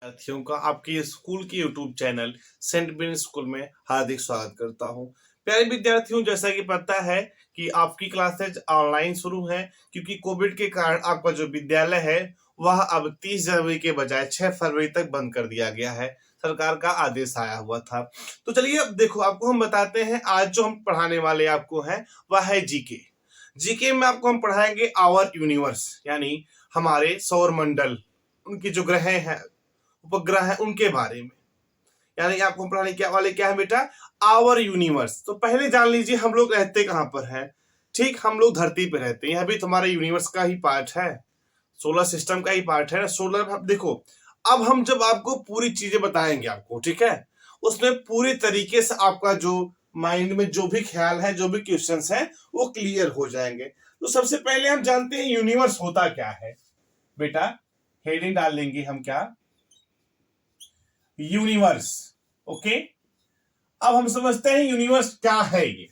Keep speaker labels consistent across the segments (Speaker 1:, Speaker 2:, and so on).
Speaker 1: साथियों का आपके स्कूल के YouTube channel saint Ben school में हार्दिक स्वागत करता हूं। प्यारे विद्यार्थियों, जैसा कि पता है कि आपकी क्लासेज ऑनलाइन शुरू हैं क्योंकि कोविड के कारण आपका जो विद्यालय है वह अब 30 जनवरी के बजाय 6 फरवरी तक बंद कर दिया गया है। सरकार का आदेश आया हुआ था। तो चलिए अब देखो, आपको हम बताते हैं आज जो हम पढ़ाने वाले आपको हैं वह है जीके। जीके में आपको हम पढ़ाएंगे आवर यूनिवर्स, यानी हमारे सौर मंडल, उनकी जो ग्रह हैं, उपग्रह है, उनके बारे में। यानी आपको पढ़ाने क्या वाले क्या है बेटा, आवर यूनिवर्स। तो पहले जान लीजिए हम लोग रहते कहां पर है। ठीक, हम लोग धरती पे रहते हैं। यह भी तुम्हारे यूनिवर्स का ही पार्ट है, सोलर सिस्टम का ही पार्ट है। सोलर, अब देखो, अब हम जब आपको पूरी चीजें बताएंगे आपको, ठीक है, उसमें पूरी तरीके से आपका जो माइंड में जो भी ख्याल है, जो भी क्वेश्चंस है, वो क्लियर हो जाएंगे। तो सबसे पहले हम जानते हैं यूनिवर्स होता क्या है बेटा। हेडिंग डाल लेंगे हम, क्या, यूनिवर्स। ओके, अब हम समझते हैं यूनिवर्स क्या है ये।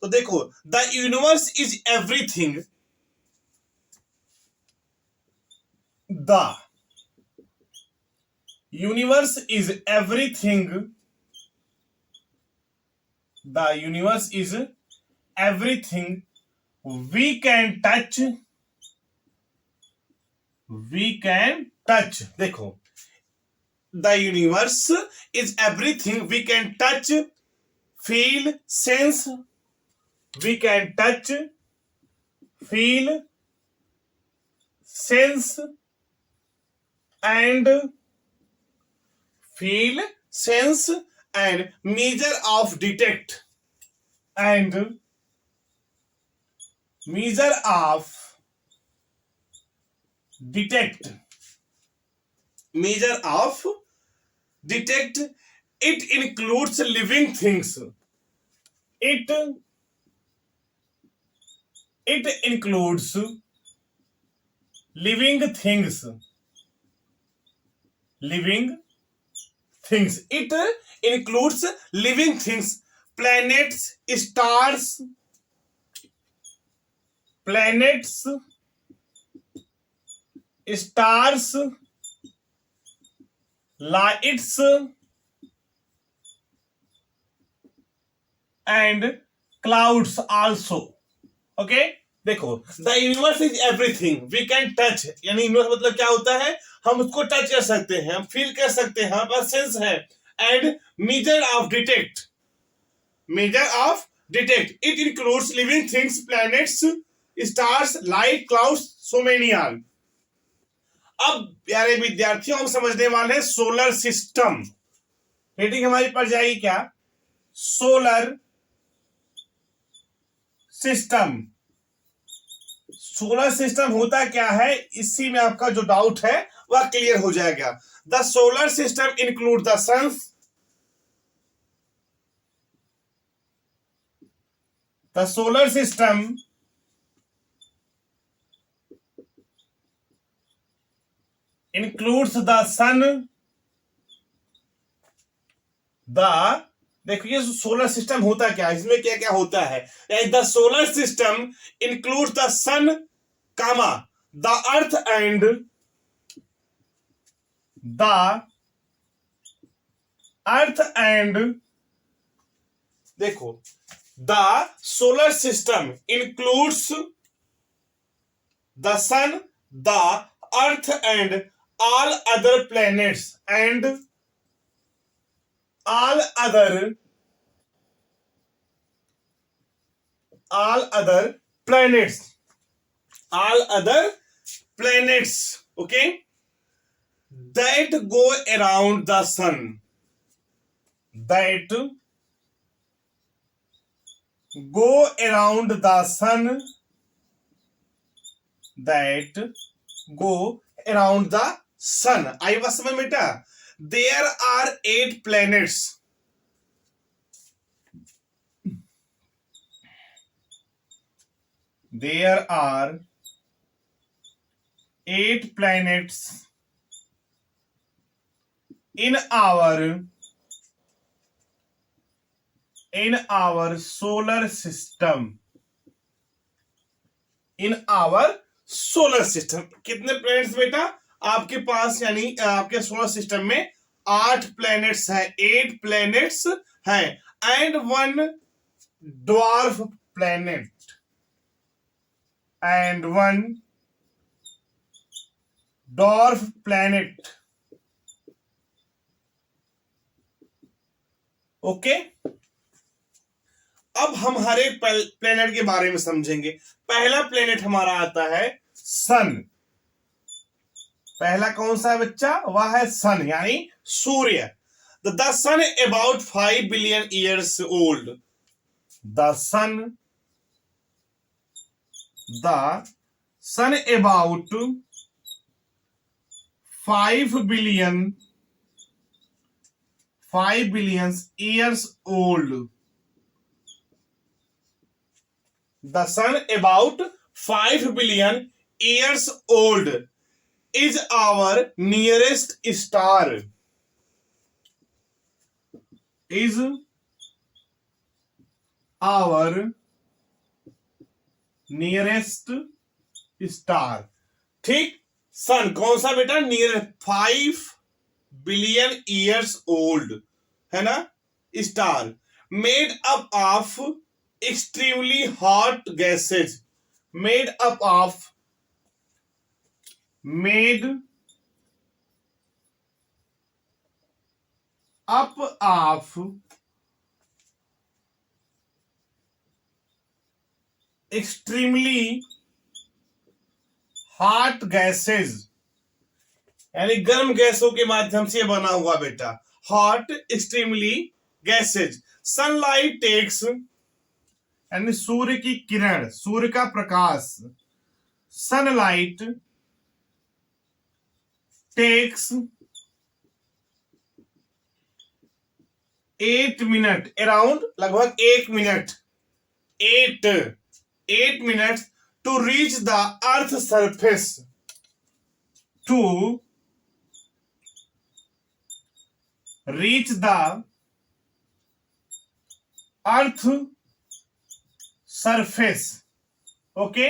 Speaker 1: तो देखो, the universe is everything, the universe is everything, the universe is everything we can touch, we can touch. देखो, the universe is everything we can touch, feel, sense. We can touch, feel, sense and feel, sense and measure of detect, and measure of detect, measure of detect. It includes living things. It includes living things. Living things. It includes living things. Planets, stars, planets, stars, lights and clouds also. Okay, देखो, the universe is everything we can touch, यानी universe मतलब क्या होता है, हम उसको touch कर सकते हैं, हम फील कर सकते हैं, हमारे पास सेंस है। And measure of detect, measure of detect, it includes living things, planets, stars, light, clouds, so many all. अब प्यारे विद्यार्थियों, हम समझने वाले हैं सोलर सिस्टम। हेडिंग हमारी पड़ जाएगी क्या, सोलर सिस्टम। सोलर सिस्टम होता क्या है, इसी में आपका जो डाउट है वह क्लियर हो जाएगा। The solar system include the sun, the solar system includes the sun, the, देखो ये सोलर सिस्टम होता क्या है, इसमें क्या क्या होता है। The solar system includes the sun, comma, the earth and the earth and, देखो, the solar system includes the sun, the earth and all other planets and all other planets, all other planets, okay, that go around the sun, that go around the sun, that go around the sun। आई बात समझ बेटा। There are 8 planets, there are 8 planets in our solar system, in our solar system. कितने planets बेटा, आपके पास यानी आपके solar system में 8 planets हैं, 8 प्लैनेट्स हैं and 1 dwarf planet and 1 dwarf planet. Okay, अब हम हर एक प्लैनेट के बारे में समझेंगे। पहला प्लैनेट हमारा आता है सन। पहला कौन सा है बच्चा? वह है सन यानी सूर्य। The sun about 5 billion years old. The sun about 5 billion years old. The sun about 5 billion years old is our nearest star. Is our nearest star. ठीक, सन कौन सा बेटा? नियर 5 बिलियन ईयर्स ओल्ड है ना। Star made up of extremely hot gases. Made up of extremely hot gases यानी गर्म गैसों के माध्यम से बना हुआ बेटा। Hot extremely gases. Sunlight takes यानी सूर्य की किरण, सूर्य का प्रकाश। सनलाइट टेक्स 8 मिनट, अराउंड लगभग 1 minute, 8 minute to reach the earth surface. To reach the earth surface. Okay,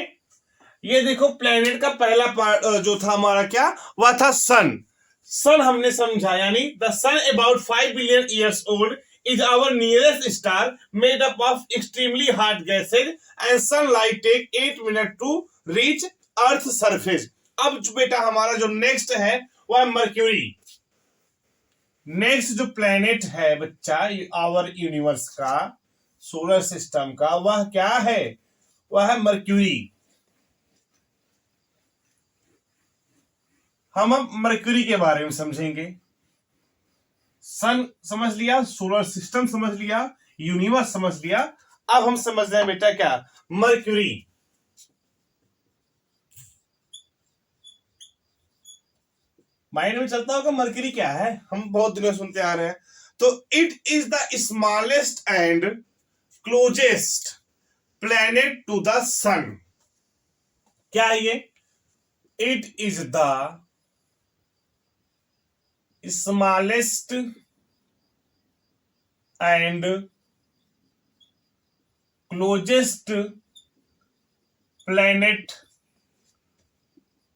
Speaker 1: ये देखो प्लेनेट का पहला पार्ट जो था हमारा क्या, वह था सन। सन हमने समझा यानी the sun about 5 billion years old is our nearest star made up of extremely hot gases and sunlight take 8 minute to reach earth surface. अब जो बेटा हमारा जो नेक्स्ट है वह मर्क्यूरी। नेक्स्ट जो प्लेनेट है बच्चा आवर यूनिवर्स का, सोलर सिस्टम का, वह क्या है? वह है मर्क्यूरी। हम अब मर्क्यूरी के बारे में समझेंगे। सन समझ लिया, सोलर सिस्टम समझ लिया, यूनिवर्स समझ लिया। अब हम समझ रहे हैं बेटा क्या? मर्क्यूरी। माइंड में चलता होगा मर्क्यूरी क्या है, हम बहुत दिनों सुनते आ रहे हैं। तो it is the smallest and closest planet to the sun. क्या है ये? It is the smallest and closest planet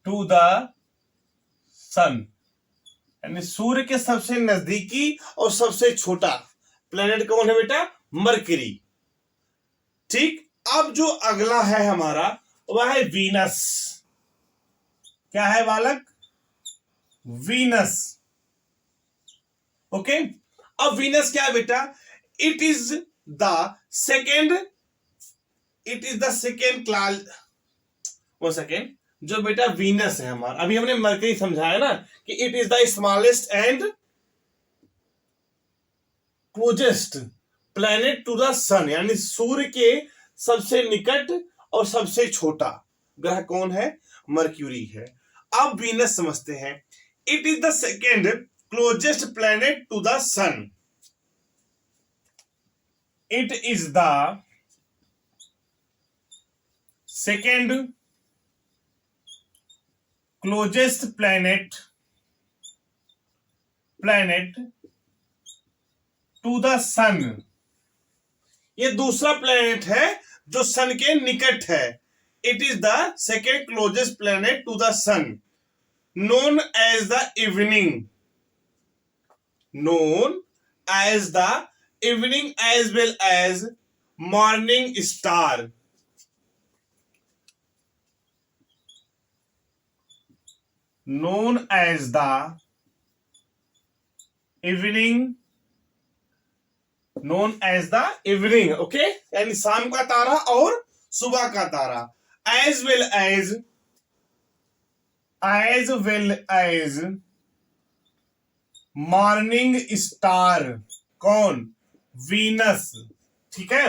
Speaker 1: to the sun यानी सूर्य के सबसे नजदीकी और सबसे छोटा प्लेनेट कौन है बेटा? मर्क्यूरी। ठीक, अब जो अगला है हमारा वह है वीनस। क्या है बालक? वीनस। ओके, अब वीनस क्या है बेटा? It is the second class. वो सेकेंड जो बेटा वीनस है हमारा, अभी हमने मर्क्यूरी समझाया ना कि it is the smallest and closest planet to the sun यानी सूर्य के सबसे निकट और सबसे छोटा ग्रह कौन है? मर्क्यूरी है। अब वीनस समझते हैं। It is the second closest planet to the sun. It is the second closest planet to the sun. ये दूसरा प्लैनेट है जो सन के निकट है। It is the second closest planet to the sun. known as the evening, known as the evening as well as morning star, known as the evening, known as the evening, okay, यानी शाम का तारा और सुबह का तारा, as well as morning star, कौन, Venus, ठीक है।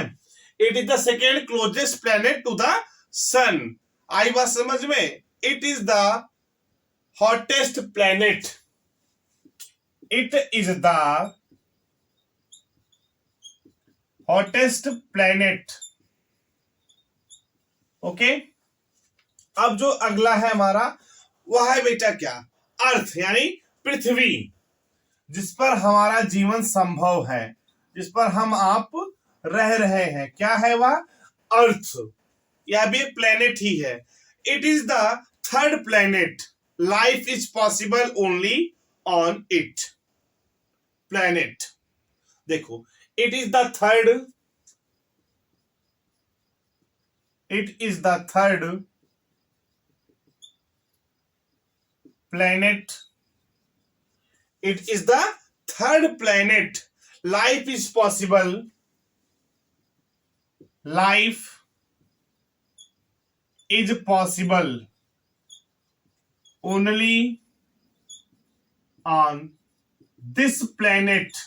Speaker 1: It is the second closest planet to the sun, आई बात समझ में। It is the hottest planet, it is the hottest planet, okay. अब जो अगला है हमारा वह है बेटा क्या, अर्थ यानी पृथ्वी, जिस पर हमारा जीवन संभव है, जिस पर हम आप रह रहे हैं, क्या है वह, अर्थ, यह भी एक प्लेनेट ही है। It is the third planet, life is possible only on it, planet, देखो it is the third, it is the third planet, it is the third planet, life is possible, life is possible only on this planet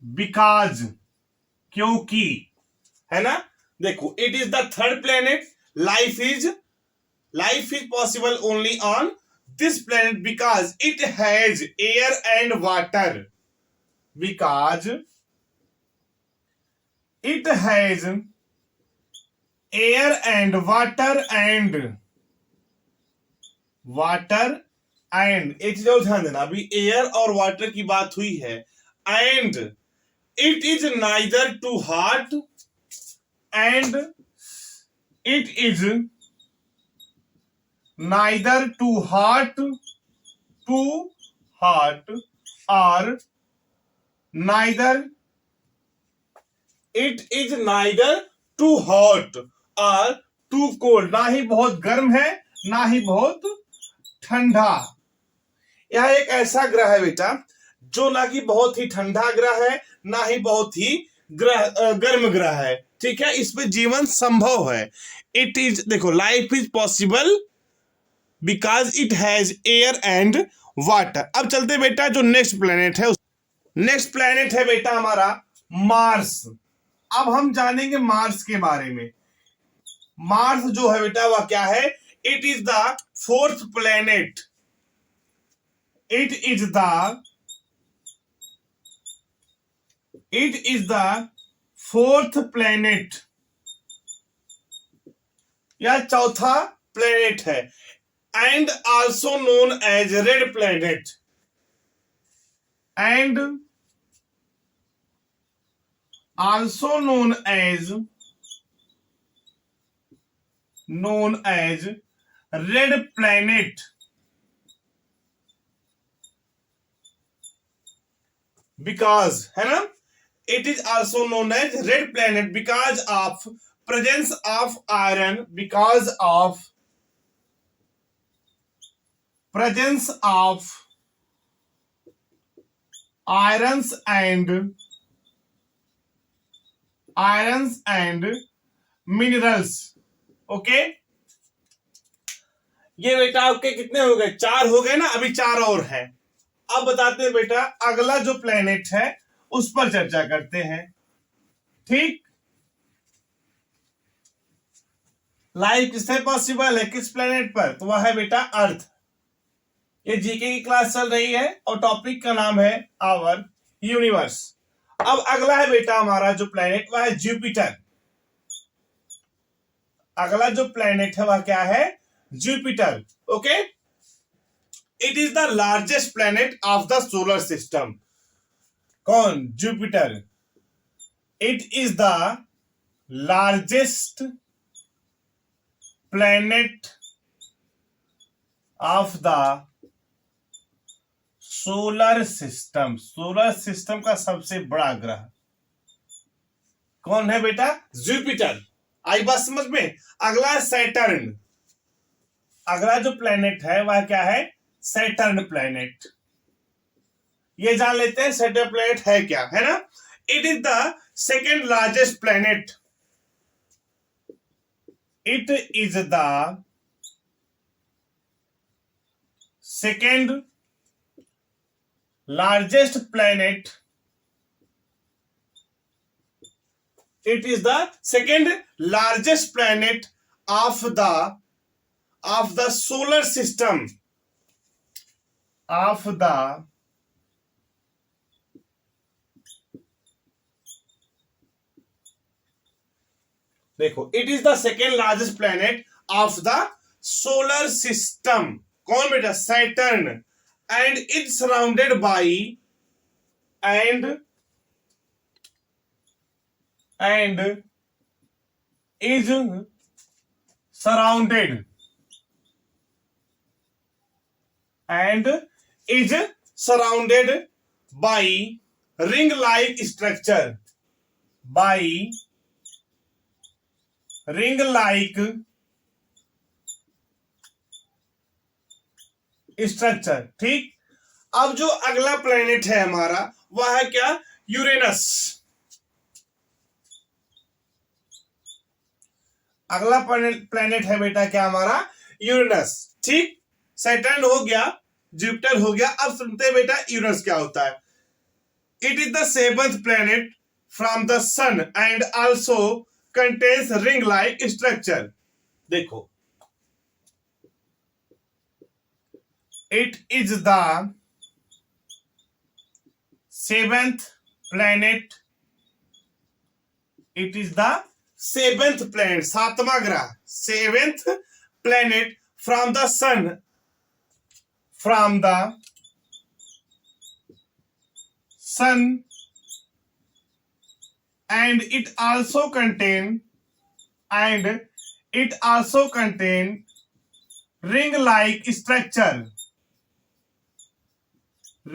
Speaker 1: because, क्योंकि, है ना, देखो it is the third planet, life is possible only on this planet because it has air and water, because it has air and water and एक चीज और ध्यान देना, अभी एयर और वाटर की बात हुई है, and it is neither too hot and it is neither too hot or neither it is neither too hot or too cold, ना ही बहुत गर्म है ना ही बहुत ठंडा। यह एक ऐसा ग्रह है बेटा जो ना कि बहुत ही ठंडा ग्रह है ना ही बहुत ही गर्म ग्रह है, ठीक है, इस पे जीवन संभव है। इट इज, देखो life is possible because it has air and water. अब चलते बेटा जो नेक्स्ट प्लेनेट है, नेक्स्ट प्लेनेट है बेटा हमारा मार्स। अब हम जानेंगे मार्स के बारे में। मार्स जो है बेटा वह क्या है, it is the fourth planet, it is the fourth planet, यह चौथा प्लेनेट है, and also known as red planet, and also known as red planet because, है ना, it is also known as red planet because of presence of iron, because of presence of irons and minerals, okay. ये बेटा आपके कितने हो गए, 4 हो गए ना, अभी 4 और हैं। अब बताते हैं बेटा अगला जो प्लेनेट है उस पर चर्चा करते हैं, ठीक। लाइफ किससे पॉसिबल है, किस प्लेनेट पर, तो वह है बेटा अर्थ। ये जीके की क्लास चल रही है और टॉपिक का नाम है आवर यूनिवर्स। अब अगला है बेटा हमारा जो प्लेनेट वह है जुपिटर। अगला जो प्लेनेट है वह क्या है, Jupiter, okay. It is the largest planet of the solar system, कौन, Jupiter. It is the largest planet of the solar system. Solar system का सबसे बड़ा ग्रह कौन है बेटा? जुपिटर। आई बात समझ में? अगला है सैटर्न। अगला जो प्लेनेट है वह क्या है? Saturn planet. ये जान लेते हैं सैटर्न प्लेनेट है क्या, है ना? It is the second largest planet. It is the second largest planet. It is the second largest planet of the solar system. Of the देखो, it is the second largest planet of the solar system. कौन बेटा? Saturn. And it's surrounded by and is surrounded by ring-like structure. By ring-like structure. ठीक। अब जो अगला planet है हमारा वह है क्या? यूरेनस। अगला प्लेनेट है बेटा क्या हमारा? यूरेनस। ठीक। सैटर्न हो गया, जुपिटर हो गया। अब सुनते हैं बेटा यूरेनस क्या होता है। It is the seventh planet from the sun and also contains ring like structure. देखो, it is the seventh planet. It is the seventh planet, सातवां ग्रह, seventh planet from the sun, from the sun and it also contain ring like structure,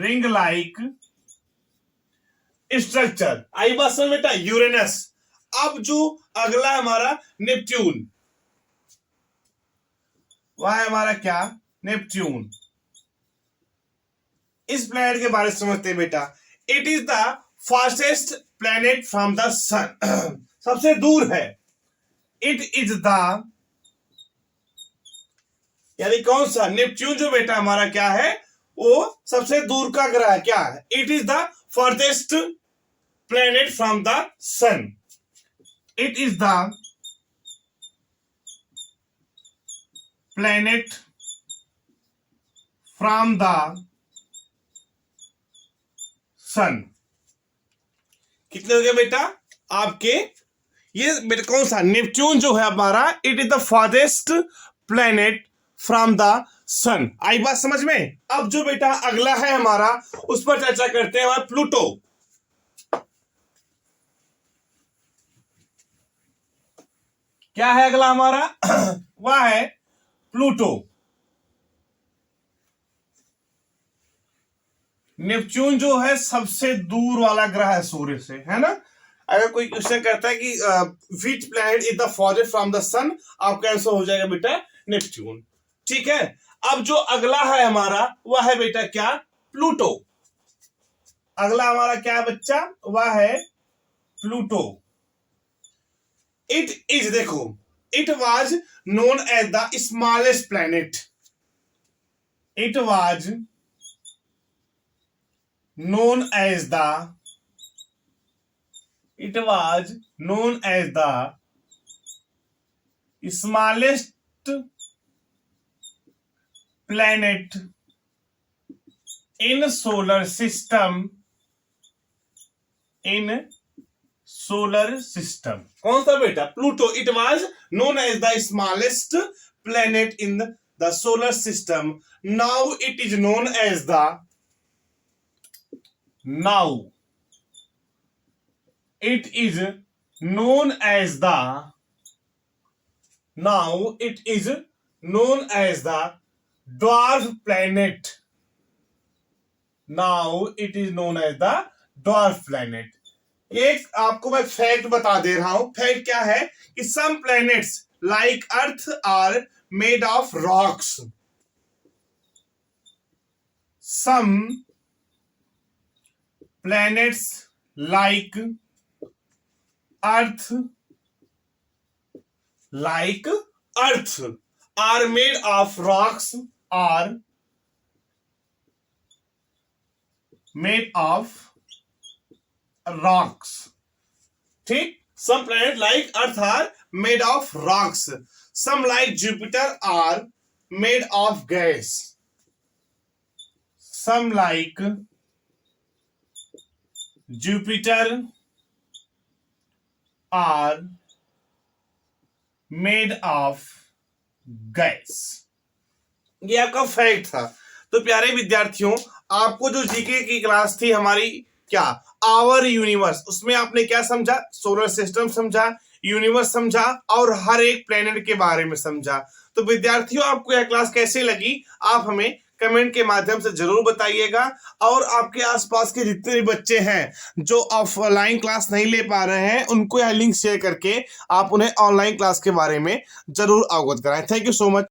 Speaker 1: ring like structure. आई बात समझ बेटा? Uranus. अब जो अगला हमारा नेपच्यून, वह है हमारा क्या? नेपच्यून। इस प्लेनेट के बारे में समझते हैं बेटा। It is the fastest planet from the sun. सबसे दूर है। इट इज द, यानी कौन सा? नेपच्यून जो बेटा हमारा क्या है? वो सबसे दूर का ग्रह क्या है? It is the farthest planet from the sun. It is the planet from the sun. कितने हो गए बेटा आपके? ये बेटा कौन सा? नेपच्यून जो है हमारा, it is the farthest planet from the sun. आई बात समझ में? अब जो बेटा अगला है हमारा, उस पर चर्चा करते हैं, हमारा प्लूटो। क्या है अगला हमारा? वह है प्लूटो। नेपच्यून जो है सबसे दूर वाला ग्रह है सूर्य से, है ना? अगर कोई क्वेश्चन करता है कि which planet is the farthest from the sun, आपका आंसर हो जाएगा बेटा नेपच्यून। ठीक है। अब जो अगला है हमारा, वह है बेटा क्या? प्लूटो। अगला हमारा क्या है बच्चा? वह है प्लूटो। इट इज, देखो, it was known as the smallest planet. It was known as the smallest planet in solar system, कौन सा बेटा? Pluto. It was known as the smallest planet in the solar system. Now it is known as the Now it is known as the dwarf planet. Now it is known as the dwarf planet. एक आपको मैं fact बता दे रहा हूं. Fact क्या है कि some planets like Earth are made of rocks. Some planets like Earth are made of rocks. Are made of rocks. ठीक. Some planets like Earth are made of rocks. Some like Jupiter are made of gas. Some like Jupiter are made of gas. ये आपका fact था. तो प्यारे विद्यार्थियों, आपको जो GK की क्लास थी हमारी, क्या आवर यूनिवर्स, उसमें आपने क्या समझा? सोलर सिस्टम समझा, यूनिवर्स समझा और हर एक प्लेनेट के बारे में समझा. तो विद्यार्थियों, आपको यह क्लास कैसी लगी? आप हमें कमेंट के माध्यम से जरूर बताइएगा. और आपके आसपास के जितने भी बच्चे हैं जो ऑफलाइन क्लास नहीं ले पा रहे हैं, उनको यह लिंक शेयर करके आप उन्हें ऑनलाइन क्लास के बारे में जरूर अवगत कराएं. Thank you so much.